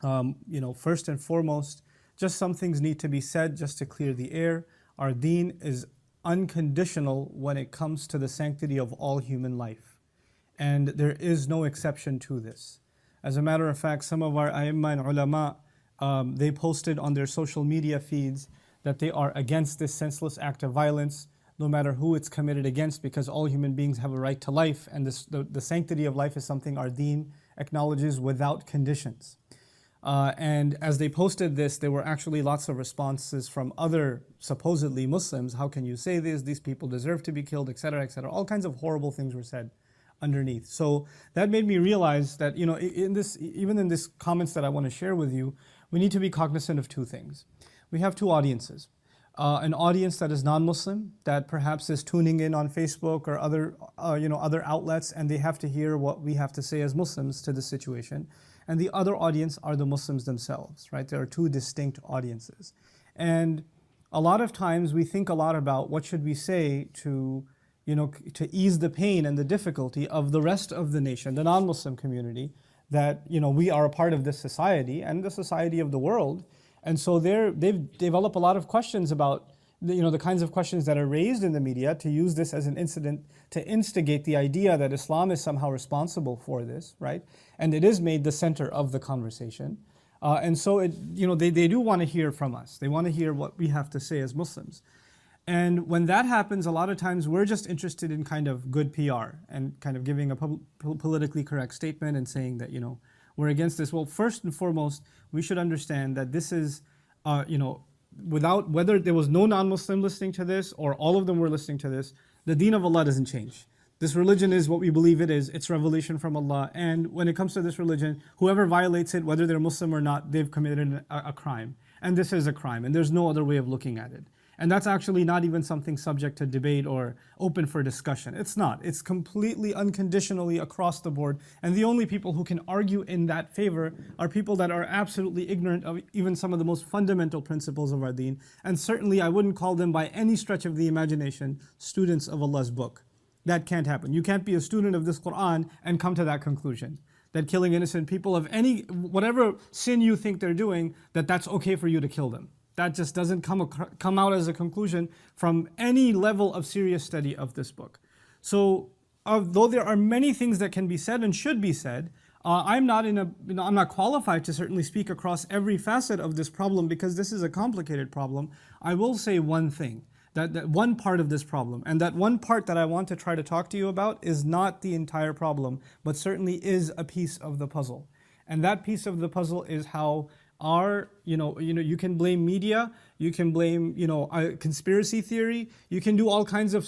First and foremost, just some things need to be said just to clear the air. Our deen is unconditional when it comes to the sanctity of all human life. And there is no exception to this. As a matter of fact, some of our a'imma and ulama, they posted on their social media feeds that they are against this senseless act of violence, no matter who it's committed against, because all human beings have a right to life, and the sanctity of life is something our deen acknowledges without conditions. And as they posted this, there were actually lots of responses from other supposedly Muslims. How can you say this? These people deserve to be killed, etc., etc. All kinds of horrible things were said underneath. So that made me realize that, even in this comments that I want to share with you, we need to be cognizant of two things. We have two audiences. An audience that is non-Muslim, that perhaps is tuning in on Facebook or other outlets, and they have to hear what we have to say as Muslims to the situation. And the other audience are the Muslims themselves, right? There are two distinct audiences. And a lot of times we think a lot about what should we say to ease the pain and the difficulty of the rest of the nation, the non-Muslim community, that, we are a part of this society and the society of the world. And so they've developed a lot of questions about the kinds of questions that are raised in the media, to use this as an incident to instigate the idea that Islam is somehow responsible for this, right? And it is made the center of the conversation. And so they do want to hear from us. They want to hear what we have to say as Muslims. And when that happens, a lot of times we're just interested in kind of good PR and kind of giving a politically correct statement and saying that, we're against this. Well, first and foremost, we should understand that this is, whether there was no non-Muslim listening to this or all of them were listening to this, the deen of Allah doesn't change. This religion is what we believe it is. It's revelation from Allah. And when it comes to this religion, whoever violates it, whether they're Muslim or not, they've committed a crime. And this is a crime, and there's no other way of looking at it. And that's actually not even something subject to debate or open for discussion. It's not. It's completely unconditionally across the board. And the only people who can argue in that favor are people that are absolutely ignorant of even some of the most fundamental principles of our deen. And certainly I wouldn't call them by any stretch of the imagination students of Allah's book. That can't happen. You can't be a student of this Quran and come to that conclusion, that killing innocent people of whatever sin you think they're doing, that's okay for you to kill them. That just doesn't come out as a conclusion from any level of serious study of this book. So, although there are many things that can be said and should be said, I'm not qualified to certainly speak across every facet of this problem, because this is a complicated problem. I will say one thing, that one part of this problem, and that one part that I want to try to talk to you about is not the entire problem, but certainly is a piece of the puzzle. And that piece of the puzzle is how you can blame media, you can blame, conspiracy theory, you can do all kinds of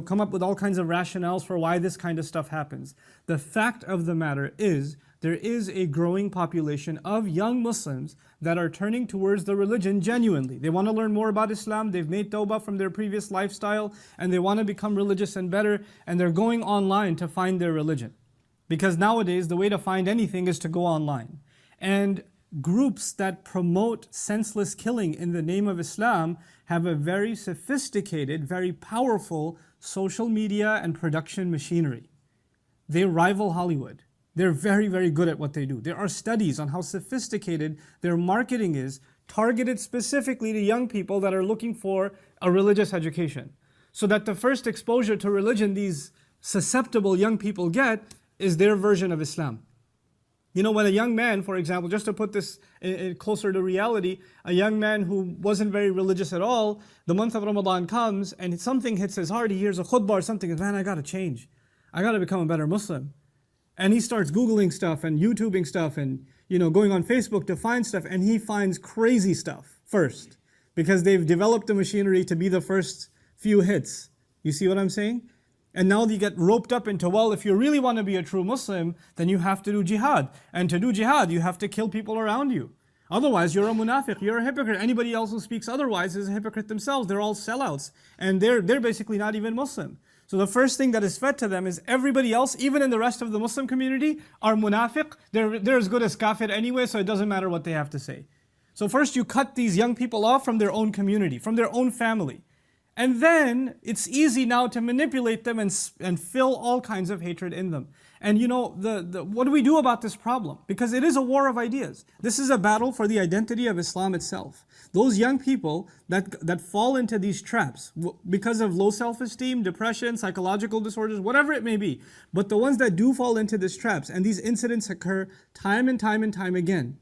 come up with all kinds of rationales for why this kind of stuff happens. The fact of the matter is, there is a growing population of young Muslims that are turning towards the religion genuinely. They want to learn more about Islam, they've made tawbah from their previous lifestyle, and they want to become religious and better, and they're going online to find their religion. Because nowadays, the way to find anything is to go online. And groups that promote senseless killing in the name of Islam have a very sophisticated, very powerful social media and production machinery. They rival Hollywood. They're very, very good at what they do. There are studies on how sophisticated their marketing is, targeted specifically to young people that are looking for a religious education. So that the first exposure to religion these susceptible young people get is their version of Islam. When a young man, for example, just to put this closer to reality, a young man who wasn't very religious at all, the month of Ramadan comes and something hits his heart, he hears a khutbah or something, and man, I gotta change. I gotta become a better Muslim. And he starts Googling stuff and YouTubing stuff and going on Facebook to find stuff, and he finds crazy stuff first, because they've developed the machinery to be the first few hits. You see what I'm saying? And now you get roped up into, well, if you really want to be a true Muslim, then you have to do jihad. And to do jihad, you have to kill people around you. Otherwise, you're a munafiq, you're a hypocrite. Anybody else who speaks otherwise is a hypocrite themselves. They're all sellouts. And they're basically not even Muslim. So the first thing that is fed to them is everybody else, even in the rest of the Muslim community, are munafiq. They're as good as kafir anyway, so it doesn't matter what they have to say. So first you cut these young people off from their own community, from their own family. And then it's easy now to manipulate them and fill all kinds of hatred in them. And what do we do about this problem? Because it is a war of ideas. This is a battle for the identity of Islam itself. Those young people that fall into these traps because of low self-esteem, depression, psychological disorders, whatever it may be, but the ones that do fall into these traps, and these incidents occur time and time and time again,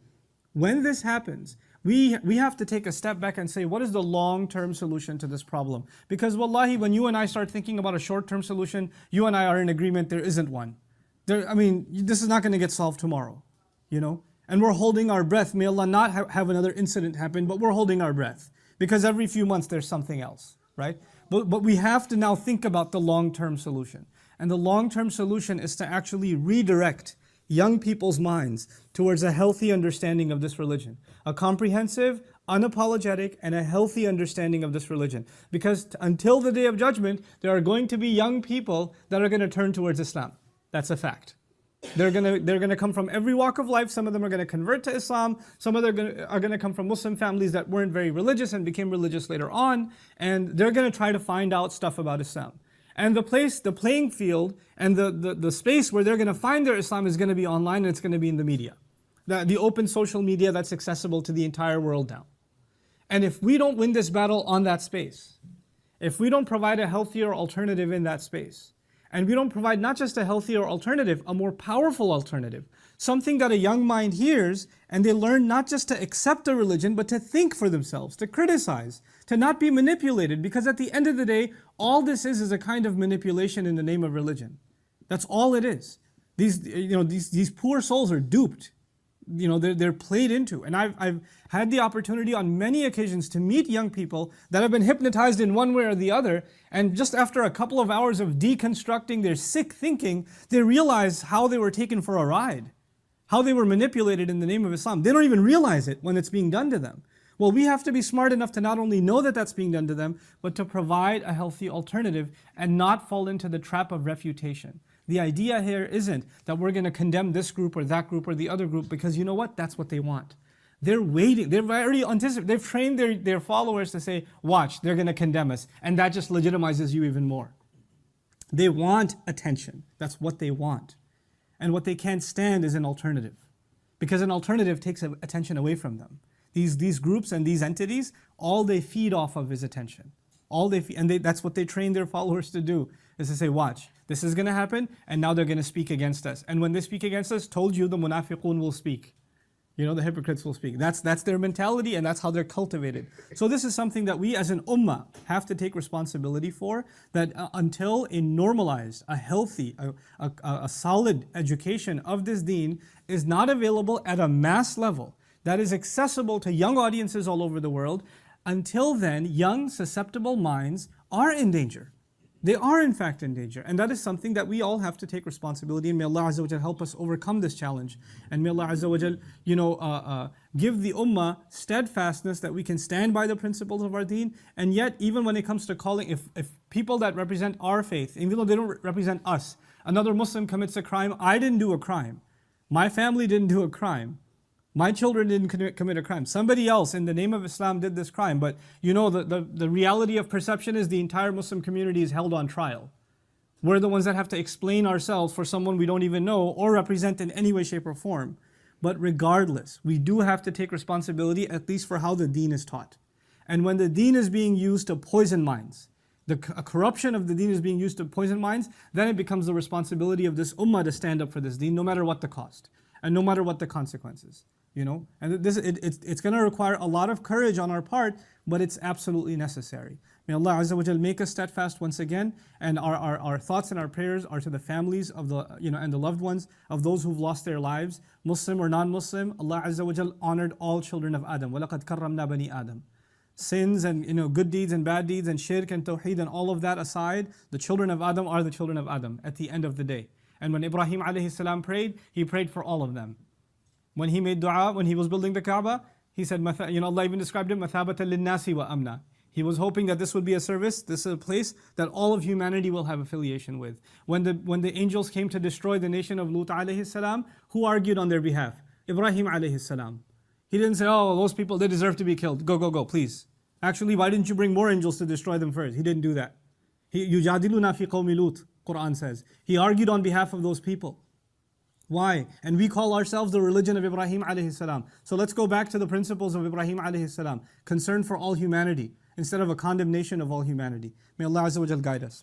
when this happens, we have to take a step back and say, what is the long-term solution to this problem? Because wallahi, when you and I start thinking about a short-term solution, you and I are in agreement there isn't one. This is not going to get solved tomorrow, And we're holding our breath. May Allah not have another incident happen, but we're holding our breath. Because every few months there's something else, right? But we have to now think about the long-term solution. And the long-term solution is to actually redirect young people's minds towards a healthy understanding of this religion. A comprehensive, unapologetic, and a healthy understanding of this religion. Because until the Day of Judgment, there are going to be young people that are going to turn towards Islam. That's a fact. They're gonna come from every walk of life. Some of them are gonna convert to Islam. Some of them are gonna come from Muslim families that weren't very religious and became religious later on. And they're gonna try to find out stuff about Islam. And the playing field, and the space where they're gonna find their Islam is gonna be online, and it's gonna be in the media. The open social media that's accessible to the entire world now. And if we don't win this battle on that space, if we don't provide a healthier alternative in that space, and we don't provide not just a healthier alternative, a more powerful alternative, something that a young mind hears and they learn not just to accept a religion, but to think for themselves, to criticize, to not be manipulated, because at the end of the day, all this is a kind of manipulation in the name of religion. That's all it is. These poor souls are duped. They're played into. And I've had the opportunity on many occasions to meet young people that have been hypnotized in one way or the other, and just after a couple of hours of deconstructing their sick thinking, they realize how they were taken for a ride, how they were manipulated in the name of Islam. They don't even realize it when it's being done to them. Well, we have to be smart enough to not only know that that's being done to them, but to provide a healthy alternative and not fall into the trap of refutation. The idea here isn't that we're going to condemn this group or that group or the other group, because you know what? That's what they want. They're waiting. They've already anticipated. They've trained their followers to say, watch, they're going to condemn us. And that just legitimizes you even more. They want attention. That's what they want. And what they can't stand is an alternative. Because an alternative takes attention away from them. These groups and these entities, all they feed off of is attention. That's what they train their followers to do, is to say, watch, this is going to happen, and now they're going to speak against us. And when they speak against us, told you the munafiqun will speak. The hypocrites will speak. That's their mentality, and that's how they're cultivated. So this is something that we as an ummah have to take responsibility for, that until a normalized, a healthy, a solid education of this deen is not available at a mass level, that is accessible to young audiences all over the world, until then, young, susceptible minds are in danger. They are in fact in danger. And that is something that we all have to take responsibility. And may Allah Azza wa Jal help us overcome this challenge. And may Allah Azza wa Jal, give the ummah steadfastness that we can stand by the principles of our deen. And yet, even when it comes to calling, if people that represent our faith, even though they don't represent us, another Muslim commits a crime, I didn't do a crime. My family didn't do a crime. My children didn't commit a crime. Somebody else in the name of Islam did this crime. But the reality of perception is the entire Muslim community is held on trial. We're the ones that have to explain ourselves for someone we don't even know or represent in any way, shape, or form. But regardless, we do have to take responsibility, at least for how the deen is taught. And when the deen is being used to poison minds, a corruption of the deen is being used to poison minds, then it becomes the responsibility of this ummah to stand up for this deen, no matter what the cost and no matter what the consequences. And it's going to require a lot of courage on our part, but it's absolutely necessary. May Allah Azza wa Jal make us steadfast once again, and our thoughts and our prayers are to the families of and the loved ones of those who've lost their lives, Muslim or non-Muslim. Allah Azza wa Jal honored all children of Adam. وَلَقَدْ كَرَّمْنَا بَنِي آدَمَ. Sins and good deeds and bad deeds and shirk and tawheed and all of that aside, the children of Adam are the children of Adam at the end of the day. And when Ibrahim alayhi salam prayed, he prayed for all of them. When he made dua, when he was building the Kaaba, he said, Allah even described it, مَثَابَةً لِلنَّاسِ وَأَمْنًا. He was hoping that this would be a service, this is a place that all of humanity will have affiliation with. When the angels came to destroy the nation of Lut alayhi salam, who argued on their behalf? Ibrahim alayhi salam. He didn't say, oh, those people, they deserve to be killed. Go, please. Actually, why didn't you bring more angels to destroy them first? He didn't do that. يُجَادِلُنَا فِي قَوْمِ لُوط, Quran says. He argued on behalf of those people. Why? And we call ourselves the religion of Ibrahim alayhi salam. So let's go back to the principles of Ibrahim alayhi salam. Concern for all humanity instead of a condemnation of all humanity. May Allah Azza wa Jal guide us.